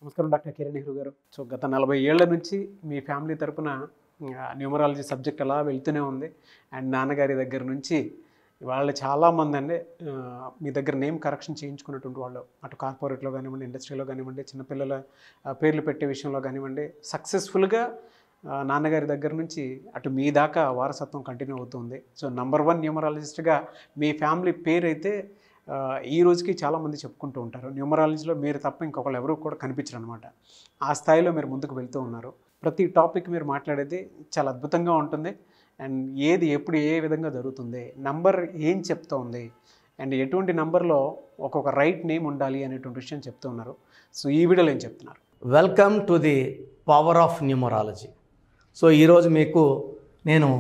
నమస్కారం డాక్టర్ కిరణ్ నెహ్రూ గారు. సో గత 40 ఏళ్ల నుంచి మీ ఫ్యామిలీ తరపున న్యూమరాలజీ సబ్జెక్ట్ అలా వెళ్తూనే ఉంది. అండ్ నాన్నగారి దగ్గర నుంచి వాళ్ళు చాలామంది అండి మీ దగ్గర నేమ్ కరెక్షన్ చేయించుకున్నటువంటి వాళ్ళు, అటు కార్పొరేట్లో కానివ్వండి, ఇండస్ట్రీలో కానివ్వండి, చిన్నపిల్లల పేర్లు పెట్టే విషయంలో కానివ్వండి, సక్సెస్ఫుల్గా నాన్నగారి దగ్గర నుంచి అటు మీ దాకా వారసత్వం కంటిన్యూ అవుతుంది. సో నంబర్ 1 న్యూమరాలజిస్ట్గా మీ ఫ్యామిలీ పేరు అయితే ఈ రోజుకి చాలామంది చెప్పుకుంటూ ఉంటారు. న్యూమరాలజీలో మీరు తప్ప ఇంకొకళ్ళు ఎవరు కూడా కనిపించరు అనమాట. ఆ స్థాయిలో మీరు ముందుకు వెళ్తూ ఉన్నారు. ప్రతి టాపిక్ మీరు మాట్లాడేది చాలా అద్భుతంగా ఉంటుంది. అండ్ ఏది ఎప్పుడు ఏ విధంగా జరుగుతుంది, నంబర్ ఏం చెప్తూ ఉంది, అండ్ ఎటువంటి నంబర్లో ఒక్కొక్క రైట్ నేమ్ ఉండాలి అనేటువంటి విషయం చెప్తూ ఉన్నారు. సో ఈ వీడియోలో ఏం చెప్తున్నారు? Welcome to the power of numerology. So ఈరోజు మీకు నేను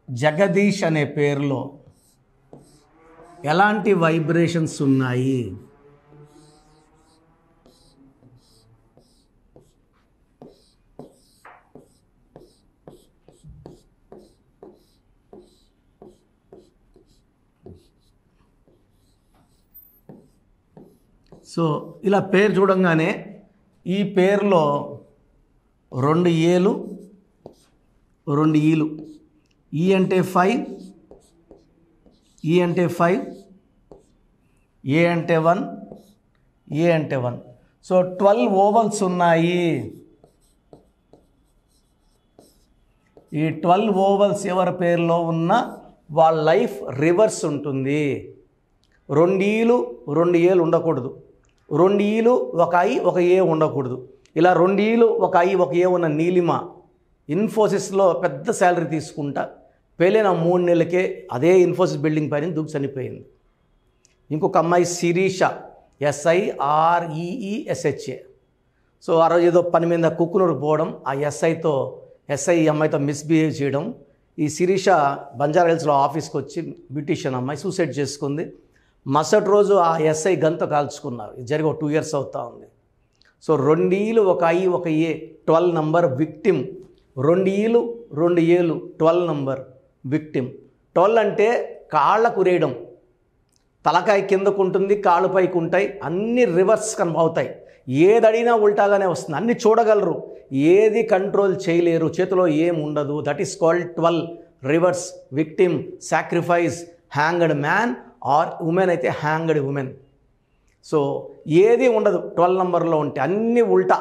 జగదీష్ అనే పేరులో ఎలాంటి వైబ్రేషన్స్ ఉన్నాయి, సో ఇలా పేరు చూడంగానే ఈ పేరులో 2 ఏలు 2 ఈలు, ఈ అంటే 5, ఈ అంటే 5, ఏ అంటే 1, ఏ అంటే 1. సో 12 ఓవల్స్ ఉన్నాయి. ఈ 12 ఓవల్స్ ఎవరి పేరులో ఉన్న వాళ్ళ లైఫ్ రివర్స్ ఉంటుంది. 2 ఈలు 2 ఏలు ఉండకూడదు, 2 ఈలు 1 ఐ 1 ఏ ఉండకూడదు. ఇలా 2 ఈలు 1 ఐ 1 ఏ ఉన్న నీలిమ ఇన్ఫోసిస్లో పెద్ద శాలరీ తీసుకుంటా పెళ్ళైన 3 నెలలకే అదే ఇన్ఫోసిస్ బిల్డింగ్ పైన దూకి చనిపోయింది. ఇంకొక అమ్మాయి శిరీష, SIREESHA. సో ఆ రోజు ఏదో పని మీద కుక్కునూరు పోవడం, ఆ ఎస్ఐ ఈ అమ్మాయితో మిస్బిహేవ్ చేయడం. ఈ శిరీష బంజారా హిల్స్లో ఆఫీస్కి వచ్చి బ్యూటీషియన్ అమ్మాయి సూసైడ్ చేసుకుంది. మరుసటి రోజు ఆ ఎస్ఐ గన్తో కాల్చుకున్నారు. ఇది జరిగి 2 ఇయర్స్ అవుతా ఉంది. సో 2 ఈలు 1 ఐ 1 ఏ 12 నంబర్ విక్టిమ్. 2 ఈలు 2 ఏలు 12 నంబర్ విక్టిమ్. 12 అంటే కాళ్ళకు రేయడం, తలకాయ కిందకు ఉంటుంది, కాళ్ళు పైకి ఉంటాయి, అన్ని రివర్స్ అవుతాయి. ఏది అడిగినా ఉల్టాగానే వస్తుంది. అన్ని చూడగలరు, ఏది కంట్రోల్ చేయలేరు, చేతిలో ఏం ఉండదు. That is called 12 reverse victim, sacrifice, hanged man or women అయితే హ్యాంగ్డ్ ఉమెన్. సో ఏది ఉండదు 12 నంబర్లో ఉంటే, అన్నీ ఉల్టా.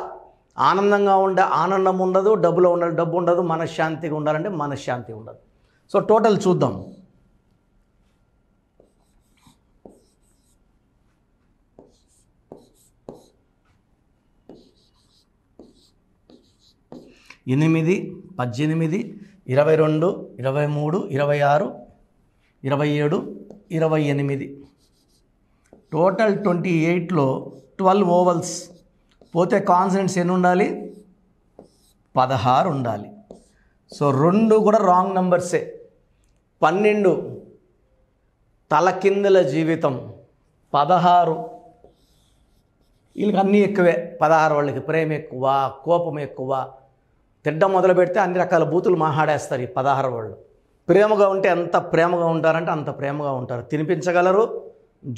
ఆనందంగా ఉండే ఆనందం ఉండదు, డబ్బులో ఉండాలి డబ్బు ఉండదు, మనశ్శాంతిగా ఉండాలంటే మనశ్శాంతి ఉండదు. సో టోటల్ చూద్దాం. ఎనిమిది 18 22 23 26 27 28 టోటల్ 28లో 12 ఓవల్స్ పోతే కాన్సనెంట్స్ ఎన్ని ఉండాలి? 16 ఉండాలి. సో 2 కూడా రాంగ్ నంబర్సే. 12 తలకిందుల జీవితం, 16 వీళ్ళకి అన్నీ ఎక్కువే. 16 వాళ్ళకి ప్రేమ ఎక్కువ, కోపం ఎక్కువ, తిడ్డం మొదలు పెడితే అన్ని రకాల బూతులు మాట్లాడేస్తారు ఈ 16 వాళ్ళు. ప్రేమగా ఉంటే ఎంత ప్రేమగా ఉంటారంటే అంత ప్రేమగా ఉంటారు. తినిపించగలరు,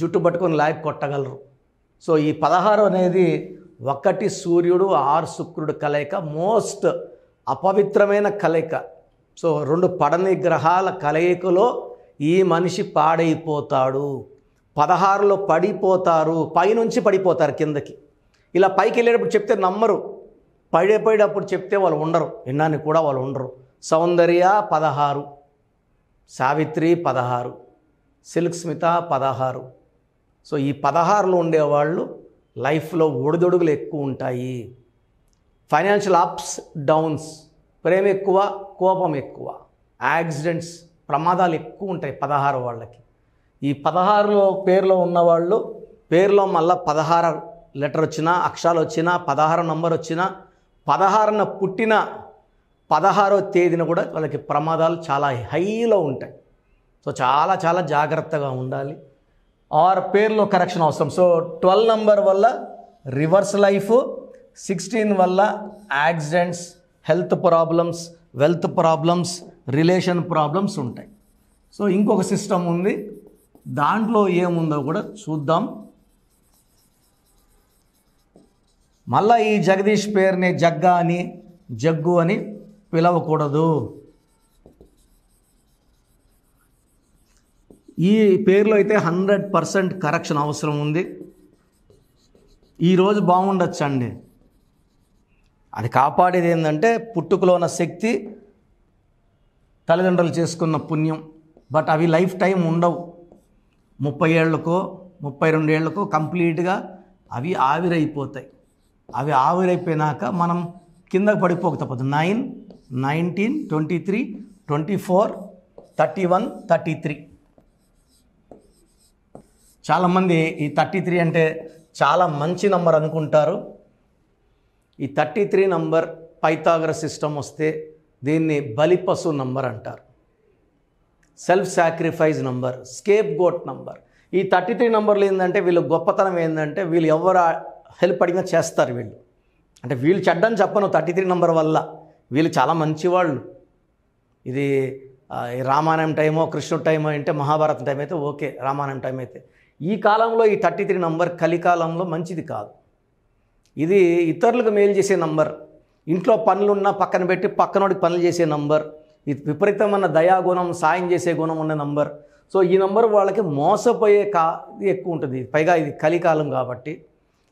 జుట్టు పట్టుకొని లాగి కొట్టగలరు. సో ఈ 16 అనేది 1 సూర్యుడు 6 శుక్రుడు కలయిక, మోస్ట్ అపవిత్రమైన కలయిక. సో 2 పడని గ్రహాల కలయికలో ఈ మనిషి పాడైపోతాడు. 16లో పడిపోతారు, పైనుంచి పడిపోతారు కిందకి. ఇలా పైకి వెళ్ళేటప్పుడు చెప్తే నమ్మరు, పడిపోయేటప్పుడు చెప్తే వాళ్ళు ఉండరు, వినడానికి కూడా వాళ్ళు ఉండరు. సౌందర్య 16, సావిత్రి 16, సిల్క్ స్మిత 16. సో ఈ 16లో ఉండేవాళ్ళు లైఫ్లో ఒడిదొడుగులు ఎక్కువ ఉంటాయి. ఫైనాన్షియల్ అప్స్ డౌన్స్, ప్రేమ ఎక్కువ, కోపం ఎక్కువ, యాక్సిడెంట్స్, ప్రమాదాలు ఎక్కువ ఉంటాయి 16 వాళ్ళకి. ఈ 16లో పేరులో ఉన్నవాళ్ళు పేరులో మళ్ళీ 16 లెటర్ వచ్చినా, అక్షరాలు వచ్చినా, 16 నంబర్ వచ్చినా, 16న పుట్టిన 16వ తేదీన కూడా వాళ్ళకి ప్రమాదాలు చాలా హైలో ఉంటాయి. సో చాలా చాలా జాగ్రత్తగా ఉండాలి. ఆర్ పేర్లో కరెక్షన్ అవసరం. సో 12 నంబర్ వల్ల రివర్స్ లైఫ్, 16 వల్ల accidents, health problems, wealth problems, relation problems ఉంటాయి. సో ఇంకొక సిస్టమ్ ఉంది, దాంట్లో ఏముందో కూడా చూద్దాం. మళ్ళీ ఈ జగదీష్ పేరుని జగ్గా అని జగ్గు అని పిలవకూడదు. ఈ పేరులో అయితే 100% కరెక్షన్ అవసరం ఉంది. ఈరోజు బాగుండొచ్చు అండి, అది కాపాడేది ఏంటంటే పుట్టుకలో ఉన్న శక్తి, తల్లిదండ్రులు చేసుకున్న పుణ్యం. బట్ అవి లైఫ్ టైం ఉండవు. 30 ఏళ్ళకో 32 ఏళ్ళకో కంప్లీట్గా అవి ఆవిరైపోతాయి. అవి ఆవిరైపోయినాక మనం కిందకు పడిపోక తప్పదు. 9, 19, 23, 24, 31, 33. చాలామంది ఈ 33 అంటే చాలా మంచి నంబర్ అనుకుంటారు. ఈ 33 నంబర్ పైథాగరస్ సిస్టమ్ వస్తే దీన్ని బలిపశు నంబర్ అంటారు. Self sacrifice number, scapegoat number. ఈ 33 నంబర్లు ఏంటంటే వీళ్ళు గొప్పతనం ఏంటంటే వీళ్ళు ఎవరు హెల్ప్ అడిగినా చేస్తారు. వీళ్ళు అంటే వీళ్ళు చెడ్డని చెప్పను 33 నంబర్ వల్ల, వీళ్ళు చాలా మంచివాళ్ళు. ఇది రామాయణం టైమో కృష్ణుడి టైమో అంటే మహాభారతం టైం అయితే ఓకే, రామాయణం టైం అయితే. ఈ కాలంలో ఈ 33 నంబర్ కలికాలంలో మంచిది కాదు. ఇది ఇతరులకు మేలు చేసే నంబర్, ఇంట్లో పనులున్నా పక్కన పెట్టి పక్కనోడికి పనులు చేసే నంబర్, ఇది విపరీతమైన దయాగుణం, సాయం చేసే గుణం ఉన్న నంబర్. సో ఈ నంబర్ వాళ్ళకి మోసపోయే ఎక్కువ ఉంటుంది. పైగా ఇది కలికాలం కాబట్టి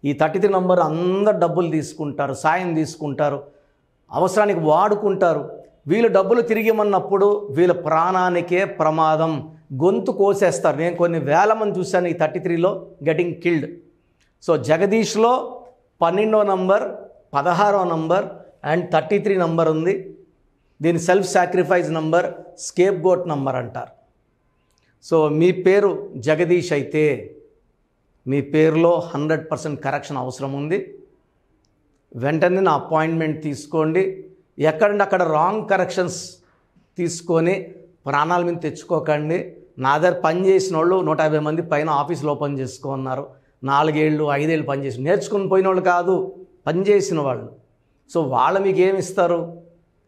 ఈ 33 నంబర్ అందరు డబ్బులు తీసుకుంటారు, సాయం తీసుకుంటారు, అవసరానికి వాడుకుంటారు. వీళ్ళు డబ్బులు తిరిగిమన్నప్పుడు వీళ్ళ ప్రాణానికే ప్రమాదం, గొంతు కోసేస్తారు. నేను కొన్ని వేల మంది చూశాను ఈ 33లో గెటింగ్ కిల్డ్. సో జగదీష్లో 12వ నంబర్, 16వ నంబర్ అండ్ 33 నంబర్ ఉంది. దీని self sacrifice number, scapegoat number అంటారు. సో మీ పేరు జగదీష్ అయితే మీ పేరులో 100% కరెక్షన్ అవసరం ఉంది. వెంటనే నా అపాయింట్మెంట్ తీసుకోండి. ఎక్కడంటే అక్కడ రాంగ్ కరెక్షన్స్ తీసుకొని ప్రాణాల మీద తెచ్చుకోకండి. నా దగ్గర పనిచేసిన వాళ్ళు 150 మంది పైన ఆఫీసులో ఓపెన్ చేసుకున్నారు. 4 ఏళ్ళు 5 ఏళ్ళు పనిచేసి నేర్చుకుని పోయిన వాళ్ళు కాదు, పనిచేసిన వాళ్ళు. సో వాళ్ళు మీకు ఏమి ఇస్తారు?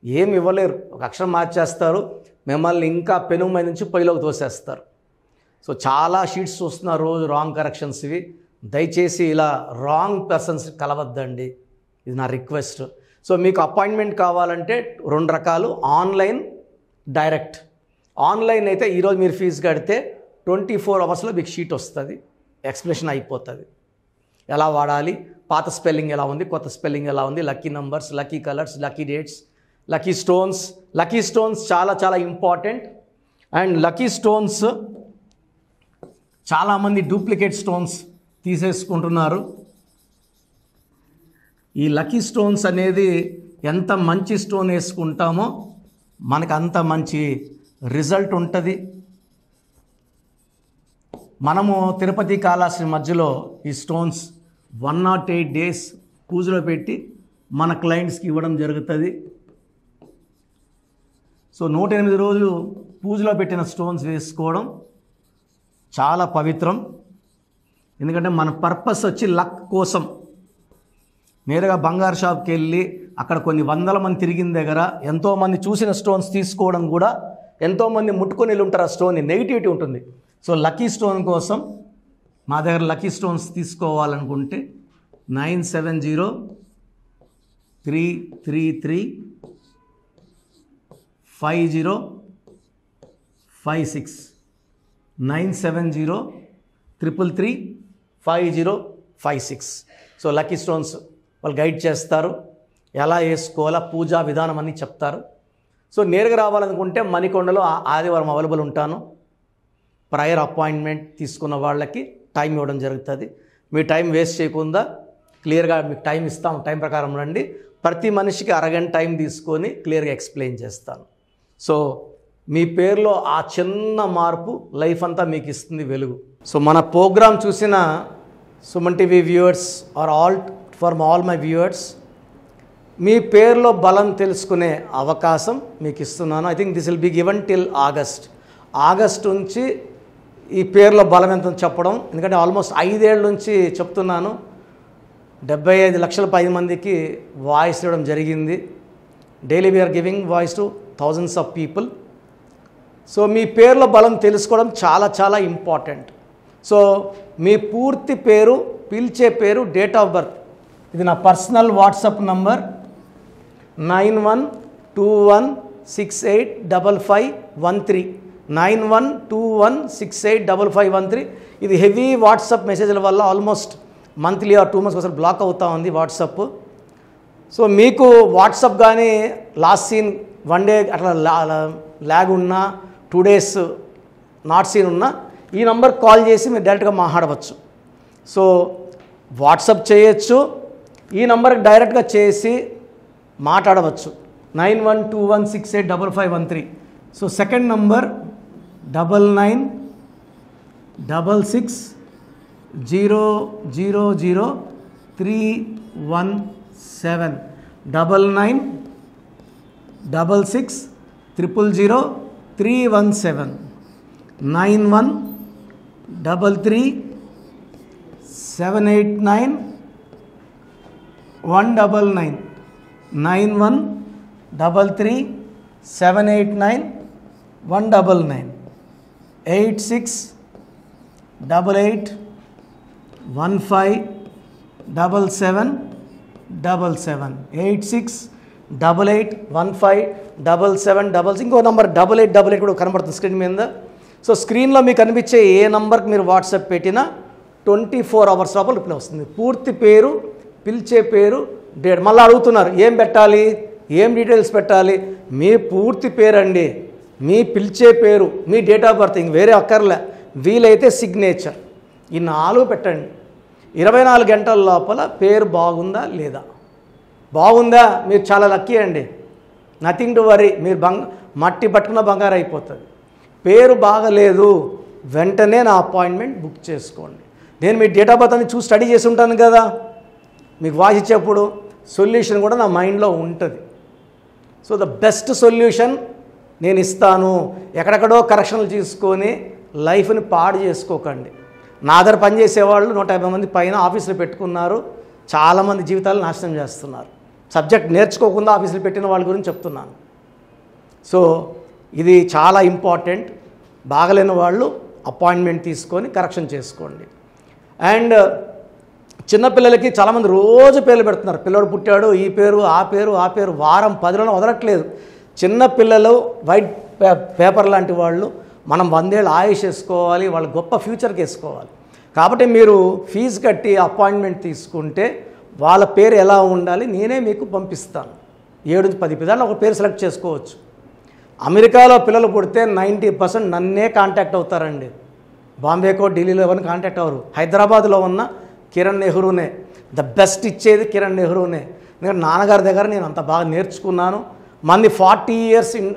ఏమి ఇవ్వలేరు. ఒక అక్షరం మార్చేస్తారు, మిమ్మల్ని ఇంకా పెనుగు మీద నుంచి పొయ్యిలోకి తోసేస్తారు. సో చాలా షీట్స్ చూస్తున్నారు రోజు రాంగ్ కరెక్షన్స్. ఇవి దయచేసి ఇలా రాంగ్ పర్సన్స్ కలవద్దండి, ఇది నా రిక్వెస్ట్. సో మీకు అపాయింట్మెంట్ కావాలంటే 2 రకాలు, ఆన్లైన్, డైరెక్ట్. ఆన్లైన్ అయితే ఈరోజు మీరు ఫీజు కడితే 24 అవర్స్లో మీకు షీట్ వస్తుంది, ఎక్స్ప్లెనేషన్ అయిపోతుంది. ఎలా వాడాలి, పాత స్పెల్లింగ్ ఎలా ఉంది, కొత్త స్పెల్లింగ్ ఎలా ఉంది, lucky numbers, lucky colours, lucky dates, lucky stones. Lucky stones చాలా చాలా ఇంపార్టెంట్. అండ్ లక్కీ స్టోన్స్ చాలామంది డూప్లికేట్ స్టోన్స్ తీసేసుకుంటున్నారు. ఈ లక్కీ స్టోన్స్ అనేది ఎంత మంచి స్టోన్ వేసుకుంటామో మనకు అంత మంచి రిజల్ట్ ఉంటుంది. మనము తిరుపతి కాళహస్తి మధ్యలో ఈ స్టోన్స్ 108 డేస్ పూజలో పెట్టి మన క్లయింట్స్కి ఇవ్వడం జరుగుతుంది. సో 108 రోజులు పూజలో పెట్టిన స్టోన్స్ వేసుకోవడం చాలా పవిత్రం. ఎందుకంటే మన పర్పస్ వచ్చి లక్ కోసం. నేరుగా బంగారు షాప్కి వెళ్ళి అక్కడ కొన్ని 100 మంది తిరిగిన దగ్గర ఎంతోమంది చూసిన స్టోన్స్ తీసుకోవడం కూడా, ఎంతోమంది ముట్టుకొని వెళ్ళి ఉంటారు, ఆ స్టోన్ని నెగిటివిటీ ఉంటుంది. సో లక్కీ స్టోన్ కోసం మా దగ్గర లక్కీ స్టోన్స్ తీసుకోవాలనుకుంటే 970-333-5056 970-333-5056. సో లక్కీ స్టోన్స్ వాళ్ళు గైడ్ చేస్తారు, ఎలా వేసుకోవాలా, పూజా విధానం అన్నీ చెప్తారు. సో నేరుగా రావాలనుకుంటే మణికొండలో ఆదివారం అవైలబుల్ ఉంటాను. ప్రయర్ అపాయింట్మెంట్ తీసుకున్న వాళ్ళకి టైం ఇవ్వడం జరుగుతుంది. మీ టైం వేస్ట్ చేయకుండా క్లియర్గా మీకు టైం ఇస్తాం, టైం ప్రకారం రండి. ప్రతి మనిషికి అరగంట టైం తీసుకొని క్లియర్గా ఎక్స్ప్లెయిన్ చేస్తాను. సో మీ పేరులో ఆ చిన్న మార్పు లైఫ్ అంతా మీకు ఇస్తుంది వెలుగు. సో మన ప్రోగ్రామ్ చూసిన Suman TV viewers are all my viewers, మీ పేరులో బలం తెలుసుకునే అవకాశం మీకు ఇస్తున్నాను. I think this will be given till August నుంచి ఈ పేరులో బలం ఎంత చెప్పడం. ఎందుకంటే ఆల్మోస్ట్ 5 ఏళ్ళ నుంచి చెప్తున్నాను. 75 లక్షల 10 మందికి వాయిస్ ఇవ్వడం జరిగింది. Daily we are giving voice to thousands of people. So మీ పేరులో బలం తెలుసుకోవడం చాలా చాలా ఇంపార్టెంట్. సో మీ పూర్తి పేరు, పిలిచే పేరు, డేట్ ఆఫ్ బర్త్ ఇది నా పర్సనల్ వాట్సాప్ నంబర్ 9121685513 9121685513. ఇది హెవీ వాట్సాప్ మెసేజ్ల వల్ల ఆల్మోస్ట్ మంత్లీ ఆర్ 2 months ఒకసారి బ్లాక్ అవుతా ఉంది వాట్సాప్. సో మీకు వాట్సాప్ కానీ లాస్ట్ సీన్ 1 day అట్లా ల్యాగ్ ఉన్నా 2 days నాట్ సీన్ ఉన్నా ఈ నంబర్ కాల్ చేసి మీరు డైరెక్ట్గా మాట్లాడవచ్చు. సో వాట్సాప్ చేయొచ్చు, ఈ నంబర్కి డైరెక్ట్గా చేసి మాట్లాడవచ్చు 9121685513. So second number 9966000317 9966000317 9133789199 9133789199 8688157777 8688157777. ఇంకో నంబర్ 8888 కూడా కనబడుతుంది స్క్రీన్ మీద. సో స్క్రీన్లో మీకు కనిపించే ఏ నంబర్కి మీరు వాట్సాప్ పెట్టినా 24 hours లోపల రిప్లై వస్తుంది. పూర్తి పేరు, పిలిచే పేరు, డేట్. మళ్ళీ అడుగుతున్నారు ఏం పెట్టాలి, ఏం డీటెయిల్స్ పెట్టాలి. మీ పూర్తి పేరు అండి, మీ పిలిచే పేరు, మీ డేట్ ఆఫ్ బర్త్, ఇంక వేరే అక్కర్లే. వీలైతే సిగ్నేచర్, ఈ 4 పెట్టండి. 24 గంటల లోపల పేరు బాగుందా లేదా, బాగుందా మీరు చాలా లక్కీ అండి, నథింగ్ టు వరీ. మీరు మట్టి పట్టుకున్న బంగారు అయిపోతుంది. పేరు బాగలేదు వెంటనే నా అపాయింట్మెంట్ బుక్ చేసుకోండి. నేను మీ డేట్ ఆఫ్ బర్త్ అని చూసి స్టడీ చేసి ఉంటాను కదా, మీకు వాయిస్ ఇచ్చేప్పుడు సొల్యూషన్ కూడా నా మైండ్లో ఉంటుంది. సో ద బెస్ట్ సొల్యూషన్ నేను ఇస్తాను. ఎక్కడెక్కడో కరెక్షన్లు తీసుకొని లైఫ్ని పాడు చేసుకోకండి. నా దగ్గర పనిచేసేవాళ్ళు 150 మంది పైన ఆఫీసులు పెట్టుకున్నారు. చాలామంది జీవితాలు నాశనం చేస్తున్నారు. సబ్జెక్ట్ నేర్చుకోకుండా ఆఫీసులు పెట్టిన వాళ్ళ గురించి చెప్తున్నాను. సో ఇది చాలా ఇంపార్టెంట్. బాగలేని వాళ్ళు అపాయింట్మెంట్ తీసుకొని కరెక్షన్ చేసుకోండి. అండ్ చిన్నపిల్లలకి చాలామంది రోజు పేర్లు పెడుతున్నారు. పిల్లడు పుట్టాడు, ఈ పేరు ఆ పేరు ఆ పేరు, వారం 10 రోజులు వదలట్లేదు. చిన్నపిల్లలు వైట్ పేపర్ లాంటి వాళ్ళు. మనం 100 ఏళ్ళు ఆయుష్ వేసుకోవాలి, వాళ్ళ గొప్ప ఫ్యూచర్కి వేసుకోవాలి. కాబట్టి మీరు ఫీజు కట్టి అపాయింట్మెంట్ తీసుకుంటే వాళ్ళ పేరు ఎలా ఉండాలి నేనే మీకు పంపిస్తాను. 7 నుంచి 10 పిల్లలు ఒక పేరు సెలెక్ట్ చేసుకోవచ్చు. అమెరికాలో పిల్లలు పుడితే 90% నన్నే కాంటాక్ట్ అవుతారండి. బాంబేకో ఢిల్లీలో ఎవరిని కాంటాక్ట్ అవ్వరు. హైదరాబాద్లో ఉన్న కిరణ్ నెహ్రూనే, ద బెస్ట్ ఇచ్చేది కిరణ్ నెహ్రూనే. ఎందుకంటే నాన్నగారి దగ్గర నేను అంత బాగా నేర్చుకున్నాను. మంది 40 years ఇన్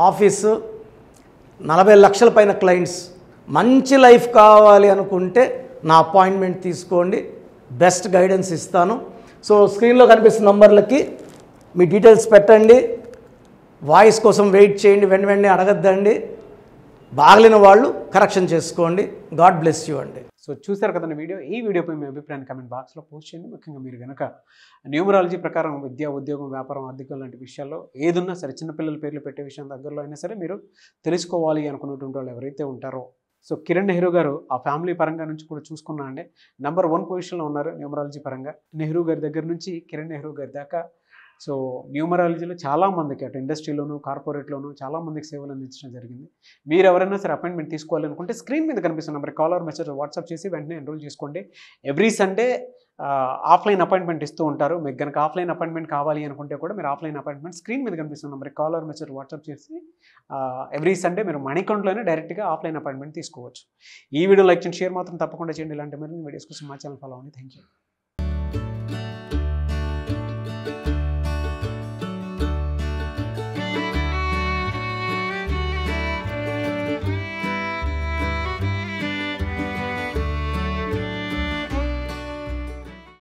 ఆఫీసు, 40 లక్షల పైన క్లయింట్స్. మంచి లైఫ్ కావాలి అనుకుంటే నా అపాయింట్మెంట్ తీసుకోండి, బెస్ట్ గైడెన్స్ ఇస్తాను. సో స్క్రీన్లో కనిపిస్తున్న నంబర్లకి మీ డీటెయిల్స్ పెట్టండి. వాయిస్ కోసం వెయిట్ చేయండి, వెంటనే అడగద్దండి. బాగలేని వాళ్ళు కరెక్షన్ చేసుకోండి. గాడ్ బ్లెస్ యూ అండి. సో చూసారు కదండి వీడియో. ఈ వీడియోపై మీ అభిప్రాయాన్ని కామెంట్ బాక్స్లో పోస్ట్ చేయండి. ముఖ్యంగా మీరు కనుక న్యూమరాలజీ ప్రకారం విద్య, ఉద్యోగం, వ్యాపారం, ఆర్థికం లాంటి విషయాల్లో ఏదున్నా సరే, చిన్నపిల్లల పేర్లు పెట్టే విషయం దగ్గరలో అయినా సరే మీరు తెలుసుకోవాలి అనుకున్నటువంటి వాళ్ళు ఎవరైతే ఉంటారో, సో కిరణ్ నెహ్రూ గారు ఆ ఫ్యామిలీ పరంగా నుంచి కూడా చూసుకున్నా అండి నెంబర్ 1 పొజిషన్లో ఉన్నారు న్యూమరాలజీ పరంగా. నెహ్రూ గారి దగ్గర నుంచి కిరణ్ నెహ్రూ గారి దాకా సో న్యూమరాలజీలో చాలామందికి అటు ఇండస్ట్రీలోను, కార్పొరేట్లోను చాలామందికి సేవలు అందించడం జరిగింది. మీరు ఎవరైనా సరే అపాయింట్మెంట్ తీసుకోవాలనుకుంటే స్క్రీన్ మీద కనిపిస్తున్న number call or message WhatsApp చేసి వెంటనే ఎన్రోల్ చేసుకోండి. ఎవ్రీ సండే ఆఫ్లైన్ అపాయింట్మెంట్ ఇస్తూ ఉంటారు. మీకు కనుక ఆఫ్లైన్ అపాయింట్మెంట్ కావాలి అనుకుంటే కూడా మీరు ఆఫ్లైన్ అపాయింట్మెంట్ స్క్రీన్ మీద కనిపిస్తున్న number call or message WhatsApp చేసి ఎవ్రీ సండే మీరు మణికంట్లోనే డైరెక్ట్గా ఆఫ్లైన్ అపాయింట్మెంట్ తీసుకోవచ్చు. ఈ వీడియో లైక్ చేయండి, షేర్ మాత్రం తప్పకుండా చేయండి. ఇలాంటి మరిన్ని వీడియోస్ కోసం మా ఛానల్ ఫాలో అవ్వండి. Thank you.